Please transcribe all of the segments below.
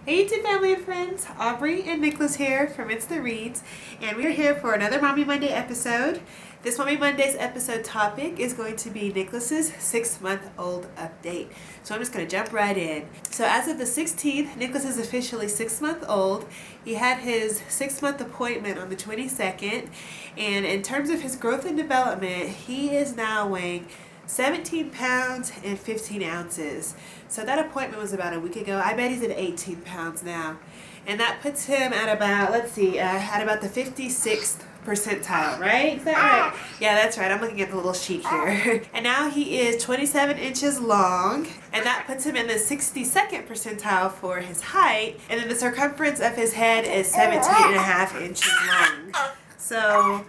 Hey YouTube family and friends, Aubrey and Nicholas here from It's the Reads, and we're here for another Mommy Monday episode. This Mommy Monday's episode topic is going to be Nicholas's 6-month-old update. So I'm just going to jump right in. So as of the 16th, Nicholas is officially 6-month-old. He had his 6-month appointment on the 22nd, and in terms of his growth and development, he is now weighing 17 pounds and 15 ounces. So that appointment was about a week ago. I bet he's at 18 pounds now. And that puts him at about, at about the 56th percentile, right? Is that right? Yeah, that's right. I'm looking at the little sheet here. And now he is 27 inches long, and that puts him in the 62nd percentile for his height. And then the circumference of his head is 17 and a half inches long. So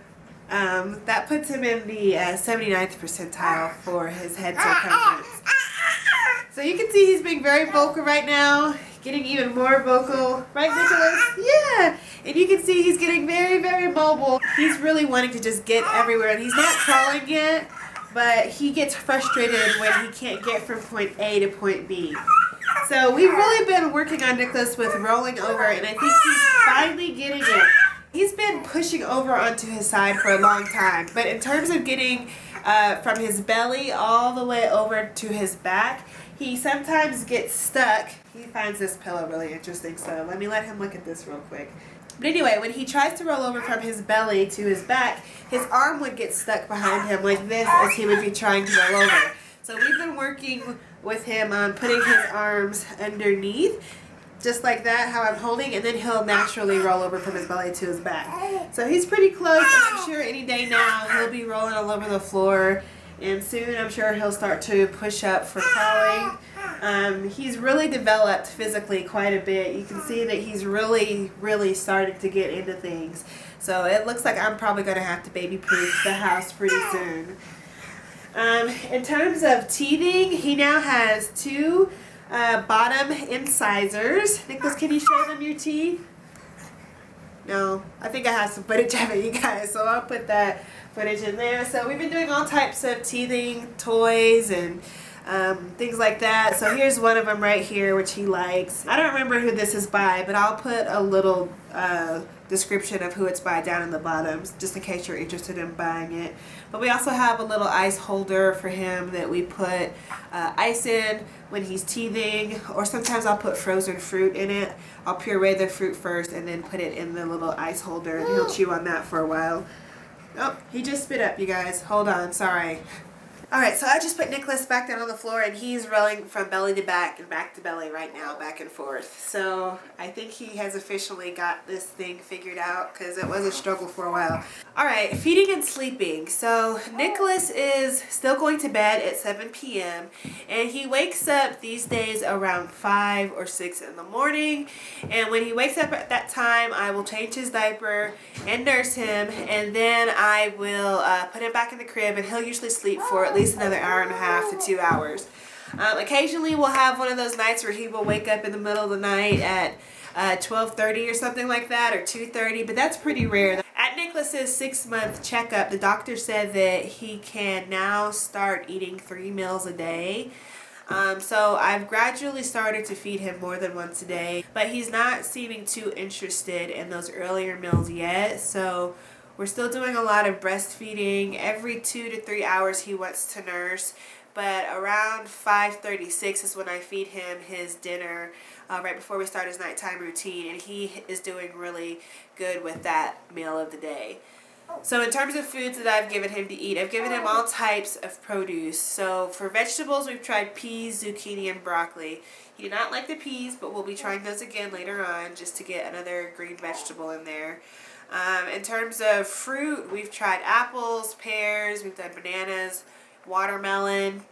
that puts him in the 79th percentile for his head circumference. So you can see he's being very vocal right now, getting even more vocal. Right, Nicholas? Yeah! And you can see he's getting very, very mobile. He's really wanting to just get everywhere. And he's not crawling yet, but he gets frustrated when he can't get from point A to point B. So we've really been working on Nicholas with rolling over, and I think he's finally getting it. He's been pushing over onto his side for a long time, but in terms of getting from his belly all the way over to his back, he sometimes gets stuck. He finds this pillow really interesting, so let me let him look at this real quick. But anyway, when he tries to roll over from his belly to his back, his arm would get stuck behind him like this as he would be trying to roll over. So we've been working with him on putting his arms underneath, just like that, how I'm holding, and then he'll naturally roll over from his belly to his back. So he's pretty close, and I'm sure any day now he'll be rolling all over the floor, and soon I'm sure he'll start to push up for crawling. He's really developed physically quite a bit. You can see that he's really started to get into things. So it looks like I'm probably going to have to baby-proof the house pretty soon. In terms of teething, he now has two bottom incisors. Nicholas, can you show them your teeth? No, I think I have some footage of it, you guys, so I'll put that footage in there. So we've been doing all types of teething toys and things like that. So here's one of them right here, which he likes. I don't remember who this is by, but I'll put a little description of who it's by down in the bottom, just in case you're interested in buying it. But we also have a little ice holder for him that we put ice in when he's teething, or sometimes I'll put frozen fruit in it. I'll puree the fruit first and then put it in the little ice holder, and he'll chew on that for a while. Oh, he just spit up, you guys. Hold on, sorry. Alright, so I just put Nicholas back down on the floor, and he's rolling from belly to back and back to belly right now, back and forth. So I think he has officially got this thing figured out, because it was a struggle for a while. Alright, feeding and sleeping. So Nicholas is still going to bed at 7 p.m. and he wakes up these days around 5 or 6 in the morning. And when he wakes up at that time, I will change his diaper and nurse him, and then I will put him back in the crib, and he'll usually sleep for at least another hour and a half to 2 hours. Occasionally we'll have one of those nights where he will wake up in the middle of the night at 12:30 or something like that, or 2:30, but that's pretty rare. At Nicholas's 6-month checkup, the doctor said that he can now start eating 3 meals a day. So I've gradually started to feed him more than once a day, but he's not seeming too interested in those earlier meals yet. So we're still doing a lot of breastfeeding. Every 2 to 3 hours he wants to nurse, but around 5:36 is when I feed him his dinner right before we start his nighttime routine, and he is doing really good with that meal of the day. So in terms of foods that I've given him to eat, I've given him all types of produce. So for vegetables, we've tried peas, zucchini, and broccoli. He did not like the peas, but we'll be trying those again later on just to get another green vegetable in there. In terms of fruit, we've tried apples, pears, we've done bananas, watermelon,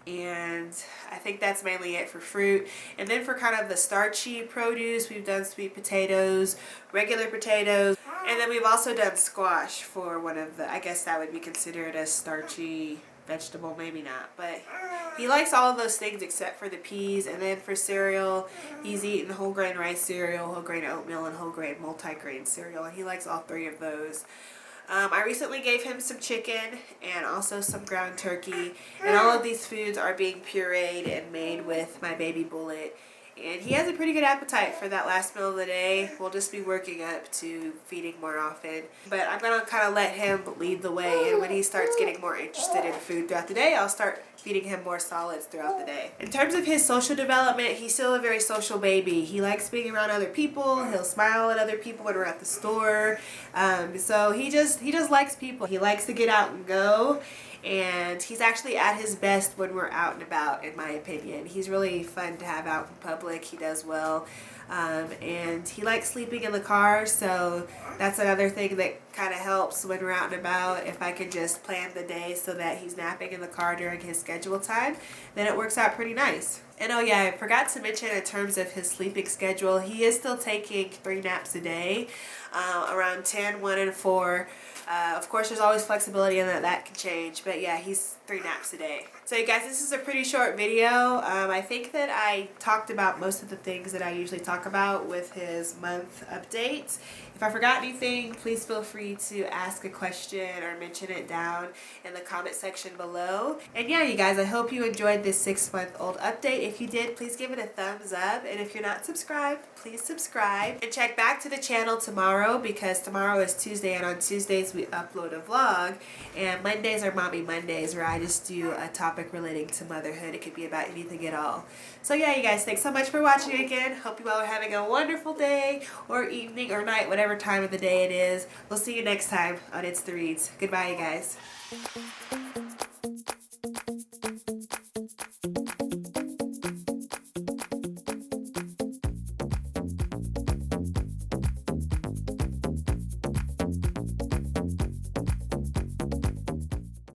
and I think that's mainly it for fruit. And then for kind of the starchy produce, we've done sweet potatoes, regular potatoes, and then we've also done squash for one of the, I guess that would be considered a starchy vegetable, maybe not, but he likes all of those things except for the peas. And then for cereal, he's eaten whole grain rice cereal, whole grain oatmeal, and whole grain multigrain cereal, and he likes all 3 of those. I recently gave him some chicken and also some ground turkey, and all of these foods are being pureed and made with my baby bullet And he has a pretty good appetite for that last meal of the day. We'll just be working up to feeding more often. But I'm going to kind of let him lead the way. And when he starts getting more interested in food throughout the day, I'll start feeding him more solids throughout the day. In terms of his social development, he's still a very social baby. He likes being around other people. He'll smile at other people when we're at the store. So he just likes people. He likes to get out and go. And he's actually at his best when we're out and about, in my opinion. He's really fun to have out in public. He does well. And he likes sleeping in the car, so that's another thing that kind of helps when we're out and about. If I could just plan the day so that he's napping in the car during his scheduled time, then it works out pretty nice. And oh yeah, I forgot to mention in terms of his sleeping schedule, he is still taking 3 naps a day, around 10, 1, and 4. Of course, there's always flexibility in that can change, but yeah, he's 3 naps a day. So you guys, this is a pretty short video. I think that I talked about most of the things that I usually talk about with his month updates. If I forgot anything, please feel free to ask a question or mention it down in the comment section below. And yeah, you guys, I hope you enjoyed this 6-month-old update. If you did, please give it a thumbs up. And if you're not subscribed, please subscribe. And check back to the channel tomorrow, because tomorrow is Tuesday, and on Tuesdays we upload a vlog. And Mondays are Mommy Mondays, where I just do a topic relating to motherhood. It could be about anything at all. So yeah, you guys, thanks so much for watching again. Hope you all are having a wonderful day or evening or night, whatever time of the day it is. We'll see you next time on It's the Reads. Goodbye, you guys.